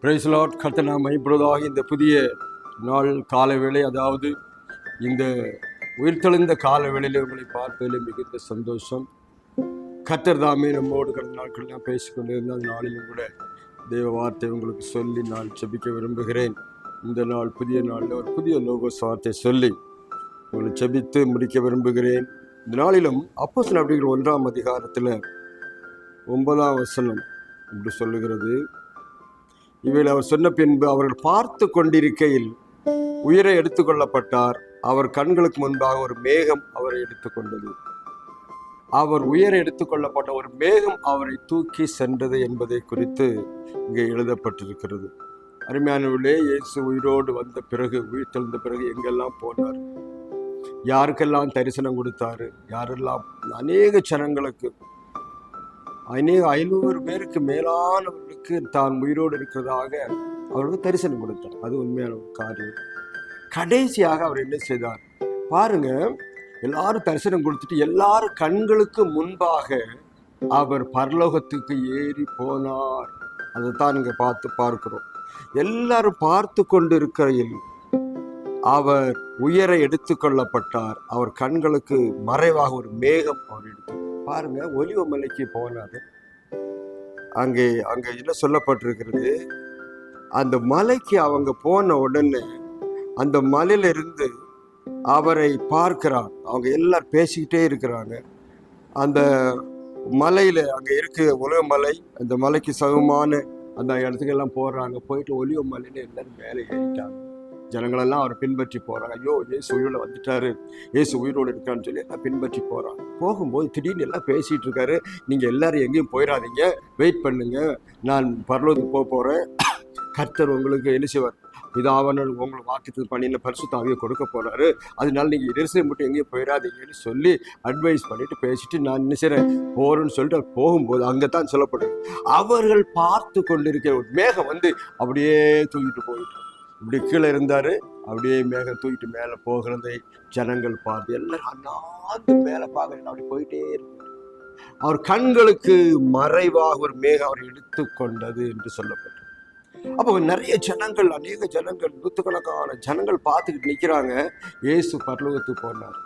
Price Lord. கர்த்தர் நாம் மைப்படுவதாக இந்த புதிய நாள் கால வேளை, அதாவது இந்த உயிர்த்தெழுந்த கால வேளையில் உங்களை பார்ப்பதில் மிகுந்த சந்தோஷம். கர்த்தர் தாமே நம்மோடு கடந்த நாட்களெல்லாம் பேசிக்கொண்டிருந்த அந்த நாளிலும் கூட தேவ வார்த்தை உங்களுக்கு சொல்லி நான் செபிக்க விரும்புகிறேன். இந்த நாள் புதிய நாளில் ஒரு புதிய லோகோஸ் வார்த்தை சொல்லி உங்களை செபித்து முடிக்க விரும்புகிறேன். இந்த நாளிலும் அப்போஸ்தலர் அப்படிங்கிற 1ஆம் அதிகாரத்தில் 9ஆம் வசனம் இப்படி சொல்லுகிறது: இவையில் அவர் சொன்ன பின்பு அவர்கள் பார்த்து கொண்டிருக்கையில் உயிரை எடுத்துக்கொள்ளப்பட்டார். அவர் கண்களுக்கு முன்பாக ஒரு மேகம் அவரை எடுத்துக்கொண்டது. அவர் உயிரை எடுத்துக்கொள்ளப்பட்ட ஒரு மேகம் அவரை தூக்கி சென்றது என்பதை குறித்து இங்கே எழுதப்பட்டிருக்கிறது. அருமையானவர்களே, இயேசு உயிரோடு வந்த பிறகு, உயிர் தெழுந்த பிறகு எங்கெல்லாம் போனார், யாருக்கெல்லாம் தரிசனம் கொடுத்தாரு, யாரெல்லாம் அநேக ஜனங்களுக்கு 500 பேருக்கு மேலானவர்களுக்கு தான் உயிரோடு இருக்கிறதாக அவருக்கு தரிசனம் கொடுத்தார். அது உண்மையான ஒரு காரியம். கடைசியாக அவர் என்ன செய்தார் பாருங்க, எல்லாரும் தரிசனம் கொடுத்துட்டு எல்லாரும் கண்களுக்கு முன்பாக அவர் பரலோகத்துக்கு ஏறி போனார். அதைத்தான் இங்க பார்க்கிறோம். எல்லாரும் பார்த்து கொண்டு இருக்கிறையில் அவர் உயரை எடுத்துக்கொள்ளப்பட்டார். அவர் கண்களுக்கு மறைவாக ஒரு மேகம் அவர் எடுத்து பாருங்க, ஒலிவ மலைக்கு போனாரு. அங்கே என்ன சொல்லப்பட்டிருக்கிறது, அந்த மலைக்கு அவங்க போன உடனே அந்த மலையில இருந்து அவரை பார்க்கிறார். அவங்க எல்லாரும் பேசிக்கிட்டே இருக்கிறாங்க. அந்த மலையில அங்க இருக்கு ஒலிவ மலை, அந்த மலைக்கு சமமான அந்த இடத்துக்கெல்லாம் போடுறாங்க. போயிட்டு ஒலிவ மலையில எல்லாரும் மேலே ஏறிட்டாங்க. ஜனங்களெல்லாம் அவரை பின்பற்றி போறாங்க. ஐயோ, ஏசு உயிரோட வந்துட்டாரு, ஏசு உயிரோடு இருக்கான்னு சொல்லி எல்லாம் பின்பற்றி போறாங்க. போகும்போது திடீர்னு எல்லாம் பேசிட்டு இருக்காரு. நீங்க எல்லாரும் எங்கேயும் போயிடாதீங்க, வெயிட் பண்ணுங்க, நான் பரலோகத்துக்கு போறேன். கர்த்தர் உங்களுக்கு என்ன செய்வார், இதாவன உங்களுக்கு வாக்குத்தத்தம் பண்ணின பரிசுத்த ஆவியை கொடுக்க போறாரு, அதனால நீங்க எருசலேம் மட்டும் எங்கேயும் போயிடாதீங்கன்னு சொல்லி அட்வைஸ் பண்ணிட்டு பேசிட்டு நான் என்ன செய்றேன் போறேன்னு சொல்லிட்டு போகும்போது அங்கத்தான் சொல்லப்படுது, அவர்கள் பார்த்து கொண்டிருக்கிற ஒரு மேகம் வந்து அப்படியே தூக்கிட்டு போயிட்டு இப்படி கீழே இருந்தாரு. அப்படியே மேகம் தூக்கிட்டு மேலே போகிறதை ஜனங்கள் பார்த்து எல்லாரும் அண்ணாந்து மேலே பார்க்க அப்படி போயிட்டே இருக்கு. அவர் கண்களுக்கு மறைவாக ஒரு மேகம் அவர் எடுத்து கொண்டது என்று சொல்லப்பட்டது. அப்போ நிறைய ஜனங்கள், அநேக ஜனங்கள், நூற்றுக்கணக்கான ஜனங்கள் பார்த்துக்கிட்டு நிற்கிறாங்க. இயேசு பரலோகத்துக்கு போனார்.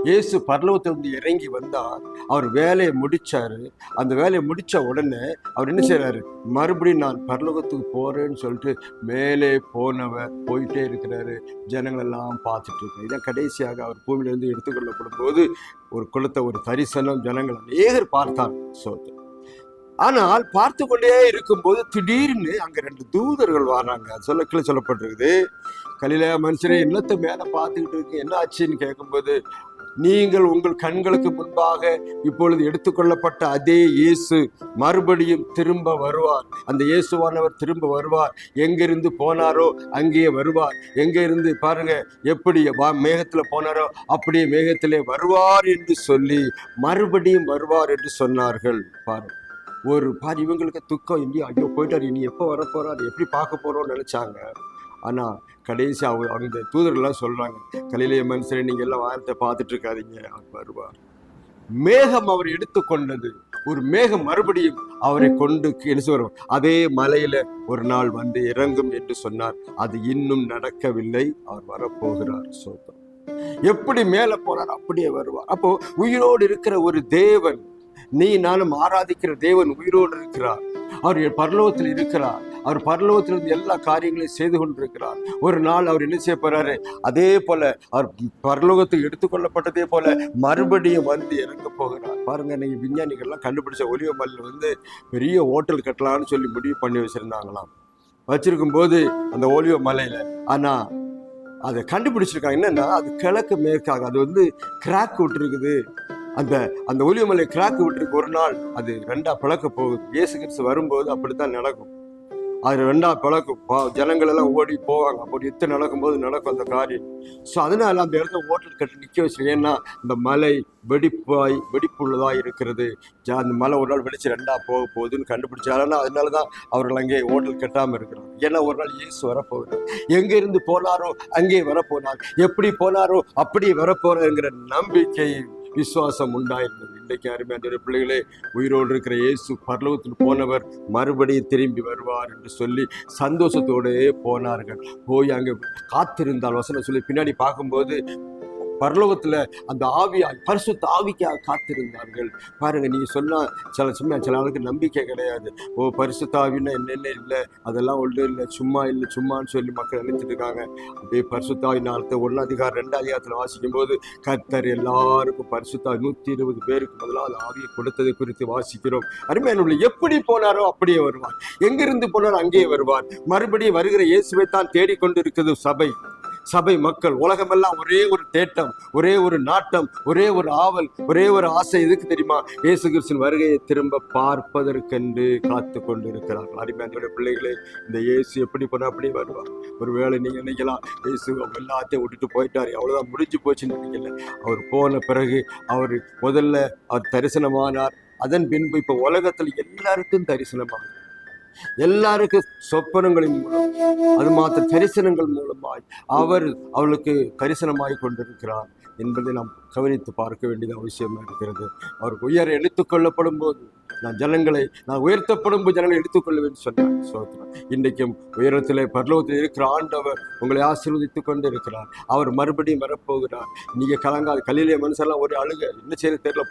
இயேசு பரலோகத்திலிருந்து இறங்கி வந்தார். அவர் வேலையை முடிச்சாரு. அந்த வேலையை முடிச்ச உடனே அவர் என்ன செய்யறாரு, மறுபடியும் நான் பரலோகத்துக்கு போறேன்னு சொல்லிட்டு மேலே போனவர் போயிட்டே இருக்கிறாரு. ஜனங்கள் எல்லாம் பார்த்துட்டு இருக்காங்க. இதான் கடைசியாக அவர் பூமியிலிருந்து எடுத்துக்கொள்ளப்படும் போது ஒரு குலத்தை ஒரு தரிசனம் ஜனங்கள் அநேகர் பார்த்தாங்க. சோதனை ஆனால் பார்த்து கொண்டே இருக்கும்போது திடீர்னு அங்க 2 தூதர்கள் வர்றாங்க. அது சொல்லப்பட்டிருக்குது, கலிலேயா மனுஷரே என்னத்தை மேல பார்த்துக்கிட்டு இருக்கு, என்ன ஆச்சுன்னு கேட்கும்போது, நீங்கள் உங்கள் கண்களுக்கு முன்பாக இப்பொழுது எடுத்துக்கொள்ளப்பட்ட அதே இயேசு மறுபடியும் திரும்ப வருவார். அந்த இயேசுவானவர் திரும்ப வருவார். எங்கிருந்து போனாரோ அங்கேயே வருவார். எங்க இருந்து பாருங்க, எப்படி மேகத்துல போனாரோ அப்படியே மேகத்திலே வருவார் என்று சொல்லி மறுபடியும் வருவார் என்று சொன்னார்கள். பாருங்க, ஒரு பாதி இவங்களுக்கு துக்கம், இல்லையா, ஐயோ போயிட்டார், இனி எப்போ வரப்போறாரு, எப்படி பார்க்க போறோம்னு நினைச்சாங்க. ஆனா கடைசி அந்த தூதர்கள்லாம் சொல்றாங்க, கலிலேய மனுஷரை நீங்க எல்லாம் வானத்தை பார்த்துட்டு இருக்காதீங்க, அவர் வருவார். மேகம் அவர் எடுத்துக்கொண்டது. ஒரு மேகம் மறுபடியும் அவரை கொண்டு என்ன வரும், அதே மலையில ஒரு நாள் வந்து இறங்கும் என்று சொன்னார். அது இன்னும் நடக்கவில்லை. அவர் வரப்போகிறார். சோதம் எப்படி மேல போறார் அப்படியே வருவார். அப்போ உயிரோடு இருக்கிற ஒரு தேவன், நீ நானும் ஆராதிக்கிற தேவன் உயிரோடு இருக்கிறார். அவர் பரலோகத்தில் இருக்கிறார். அவர் பரலோகத்திலிருந்து எல்லா காரியங்களையும் செய்து கொண்டிருக்கிறார். ஒரு நாள் அவர் என்ன செய்ய போறாரு, அதே போல அவர் பரலோகத்துக்கு எடுத்துக்கொள்ளப்பட்டதே போல மறுபடியும் வந்து இறங்க போகிறார். பாருங்க, நீங்க விஞ்ஞானிகள்லாம் கண்டுபிடிச்ச ஒலிவ மலையில வந்து பெரிய ஹோட்டல் கட்டலாம்னு சொல்லி முடிவு பண்ணி வச்சிருந்தாங்களாம். வச்சிருக்கும் போது அந்த ஒலிவ மலையில, ஆனா அதை கண்டுபிடிச்சிருக்காங்க. என்னன்னா, அது கிழக்கு மேற்காக அது வந்து கிராக் விட்டுருக்குது. அந்த ஒலிவமலை கிராக்கு விட்டுருக்கு. ஒரு நாள் அது 2ஆ பிளக்க போகுது. இயேசு கிறிஸ்து வரும்போது அப்படித்தான் நடக்கும். அது 2ஆ பிளக்கும். ஜனங்கள் எல்லாம் ஓடி போவாங்க. அப்படி யுத்தம் நடக்கும்போது நடக்கும் அந்த காரியம். ஸோ அதனால அந்த இடத்துல ஹோட்டல் கட்டி நிற்க வச்சு. ஏன்னா இந்த மலை வெடிப்புள்ளதா இருக்கிறது. அந்த மலை ஒரு நாள் வெடிச்சு 2ஆ போக போகுதுன்னு கண்டுபிடிச்சாருன்னா அதனாலதான் அவர்கள் அங்கே ஹோட்டல் கட்டாம இருக்கிறாங்க. ஏன்னா ஒரு நாள் இயேசு வரப்போகிறார். எங்க இருந்து போனாரோ அங்கே வரப்போனார். எப்படி போனாரோ அப்படி வரப்போறங்கிற நம்பிக்கை விசுவாசம் உண்டாயிருந்தது. இன்றைக்கு அருமையான பிள்ளைகளே, உயிரோடு இருக்கிற இயேசு பரலோகத்தில் போனவர் மறுபடியும் திரும்பி வருவார் என்று சொல்லி சந்தோஷத்தோடு போனார்கள். போய் அங்கே காத்திருந்தால் வசனம் சொல்லி பின்னாடி பார்க்கும்போது பரலோகத்துல அந்த ஆவியாய் பரிசுத்த ஆவிக்காக காத்திருந்தார்கள். பாருங்க, நீங்க சொன்னா சில ஆளுக்கு நம்பிக்கை கிடையாது. பரிசுத்த ஆவின்னா என்னென்ன இல்லை, அதெல்லாம் ஒன்றும் இல்லை, சும்மான்னு சொல்லி மக்கள் நினைச்சிட்டு இருக்காங்க. அப்படியே பரிசுத்த ஆவி நாளத்தை 1 அதிகாரம் 2 அதிகாரத்தில் வாசிக்கும் போது கர்த்தர் எல்லாருக்கும் பரிசுத்த 120 பேருக்கு முதலாவது ஆவியை கொடுத்ததை குறித்து வாசிக்கிறோம். அருமையான எப்படி போனாரோ அப்படியே வருவார், எங்கிருந்து போனாரோ அங்கேயே வருவார். மறுபடியும் வருகிற இயேசுவை தான் தேடிக்கொண்டு இருக்கிறது சபை மக்கள், உலகமெல்லாம் ஒரே ஒரு தேட்டம், ஒரே ஒரு நாட்டம், ஒரே ஒரு ஆவல், ஒரே ஒரு ஆசை. எதுக்கு தெரியுமா? இயேசு கிறிஸ்துவின் வருகையை திரும்ப பார்ப்பதற்கென்று காத்து கொண்டு இருக்கிறார்கள். அருமையான பிள்ளைகளே, இந்த இயேசு எப்படி போனா அப்படியே வருவார். ஒருவேளை நீங்க நினைக்கலாம், இயேசு எல்லாத்தையும் விட்டுட்டு போயிட்டாரு, அவ்வளவுதான் முடிஞ்சு போச்சுன்னு நினைக்கல. அவர் போன பிறகு அவர் முதல்ல அவர் தரிசனமானார். அதன் பின்பு இப்ப உலகத்தில் எல்லாருக்கும் தரிசனமானார். எல்லாருக்கும் சொப்பனங்களின் மூலம், அது மாத்திர தரிசனங்கள் மூலமாய் அவளுக்கு தரிசனமாய் கொண்டிருக்கிறார் என்பதை நாம் கவனித்து பார்க்க வேண்டியது அவசியமாக இருக்கிறது. அவருக்கு உயர எடுத்துக்கொள்ளப்படும் போது நான் உயர்த்தப்படும் போது ஜனங்களை எடுத்துக்கொள்ளுவேன் சொன்னார். சோத்திரம். இன்றைக்கும் உயரத்திலே பரலோகத்தில் இருக்கிற ஆண்டவர் உங்களை ஆசீர்வதித்துக் கொண்டு இருக்கிறார். அவர் மறுபடியும் வரப்போகிறார். நீங்க கலங்காது. கலிலேய மனுஷர்லாம் ஒரு அழுக, என்ன செய்ய தெரியல,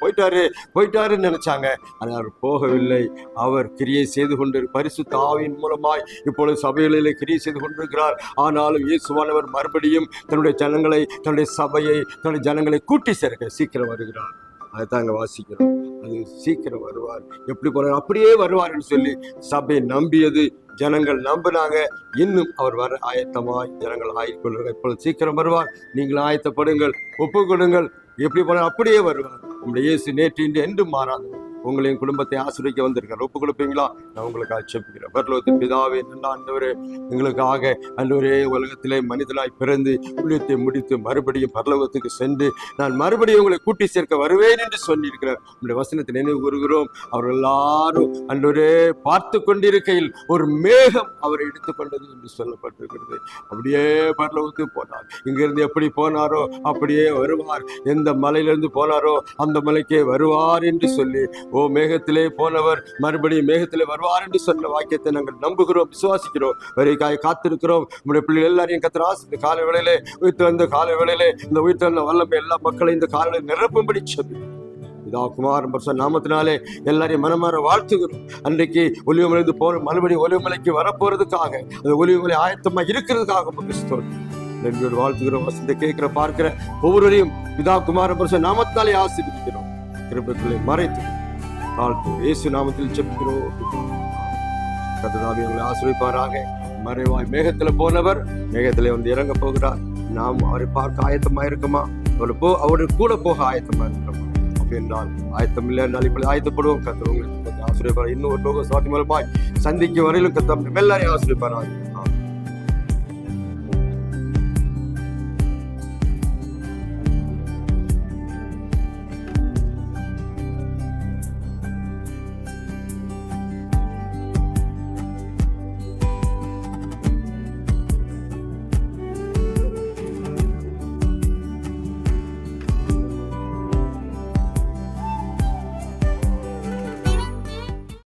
போயிட்டாருன்னு நினைச்சாங்க. ஆனால் அவர் போகவில்லை. அவர் கிரியை செய்து கொண்டு பரிசுத்த ஆவியின் மூலமாய் இப்பொழுது சபைகளிலே கிரியை செய்து கொண்டிருக்கிறார். ஆனாலும் இயேசுவானவர் மறுபடியும் தன்னுடைய ஜனங்களை, தன்னுடைய சபையை, தன்னுடைய ஜனங்களை கூட்டி சேர்க்க சீக்கிரம் வருகிறார். அதைத்தான் அங்கே வாசிக்கிறோம். அது சீக்கிரம் வருவார். எப்படி போனார் அப்படியே வருவார்னு சொல்லி சபை நம்பியது. ஜனங்கள் நம்பினாங்க. இன்னும் அவர் வர ஆயத்தமாய் ஜனங்கள் ஆயிக்கொள்ளுங்கள். இப்பொழுது சீக்கிரம் வருவார். நீங்கள் ஆயத்தப்படுங்கள், ஒப்பு கொடுங்கள். எப்படி போனார் அப்படியே வருவார். நம்முடைய இயேசு நேற்று இன்று என்றும் மாறாது. உங்களையும் குடும்பத்தை ஆசிரியக்க வந்திருக்கார். ஒப்பு கொடுப்பீங்களா? நான் உங்களுக்காக செபிக்கிறேன். பரலோகத்தின் பிதாவே, நல்ல ஆண்டவரே, எங்களுக்காக ஆண்டவரே உலகத்திலே மனிதனாய் பிறந்து ஊழியத்தை முடித்து மறுபடியும் பரலோகத்துக்கு சென்று நான் மறுபடியும் உங்களை கூட்டி சேர்க்க வருவேன் என்று சொல்லியிருக்கிறேன். உங்களுடைய வசனத்தை நினைவு கூறுகிறோம். அவர்கள் எல்லாரும் ஆண்டவரே பார்த்து கொண்டிருக்கையில் ஒரு மேகம் அவரை எடுத்துக்கொண்டது என்று சொல்லப்பட்டிருக்கிறது. அப்படியே பரலோகத்துக்கு போனார். இங்கிருந்து எப்படி போனாரோ அப்படியே வருவார். எந்த மலையிலிருந்து போனாரோ அந்த மலைக்கே வருவார் என்று சொல்லி, மேகத்திலே போனவர் மறுபடியும் மேகத்திலே வருவார் என்று சொன்ன வாக்கியத்தை நாங்கள் நம்புகிறோம், விசுவாசிக்கிறோம். வரைக்காய் காத்திருக்கிறோம். நம்முடைய பிள்ளைகள் எல்லாரையும் கர்த்தர் இந்த காலை வேளையிலே உயிர்த்து வந்த காலை வேளையிலே இந்த உயிர்த்து வந்த வல்லமை எல்லா மக்களையும் இந்த காலையில நிரப்பும்படி சொல்லி இதா குமாரன் பரிசுத்த நாமத்தினாலே எல்லாரையும் மனமாற வாழ்த்துகிறோம். அன்றைக்கு ஒலிவமலைந்து மறுபடியும் ஒலிவமலைக்கு வரப்போறதுக்காக, அந்த ஒலிவமலை ஆயத்தமா இருக்கிறதுக்காக கிறிஸ்தவன் வாழ்த்துகிறோம். வசந்த கேட்கிற பார்க்கிற ஒவ்வொருவரையும் பிதா குமாரன் பரிசுத்த நாமத்தினாலே ஆசீர்வதிக்கிறோம். கிருபைகளை மறைத்து இயேசு நாமத்தில் ஜெபிக்கிறோம். கர்த்தர் உங்களை ஆசீர்வதிப்பாராக. மறைவாய் மேகத்துல போனவர் மேகத்திலே வந்து இறங்க போகிறார். நாம் அவரை பார்க்க ஆயத்தமா இருக்குமா? அவரு கூட போக ஆயத்தமா இருக்கிறோமா? அப்படி என்றால் ஆயத்தம் இல்லை என்றால் இப்படி ஆயத்தப்படுவோம். கர்த்தர் உங்களுக்கு ஆசீர்வதிப்பார். இன்னும் ஒரு லோக சாட்சி மூலமாய் சந்திக்கும் வரையிலும் கர்த்தர் எல்லாரையும் ஆசீர்வதிப்பாராக.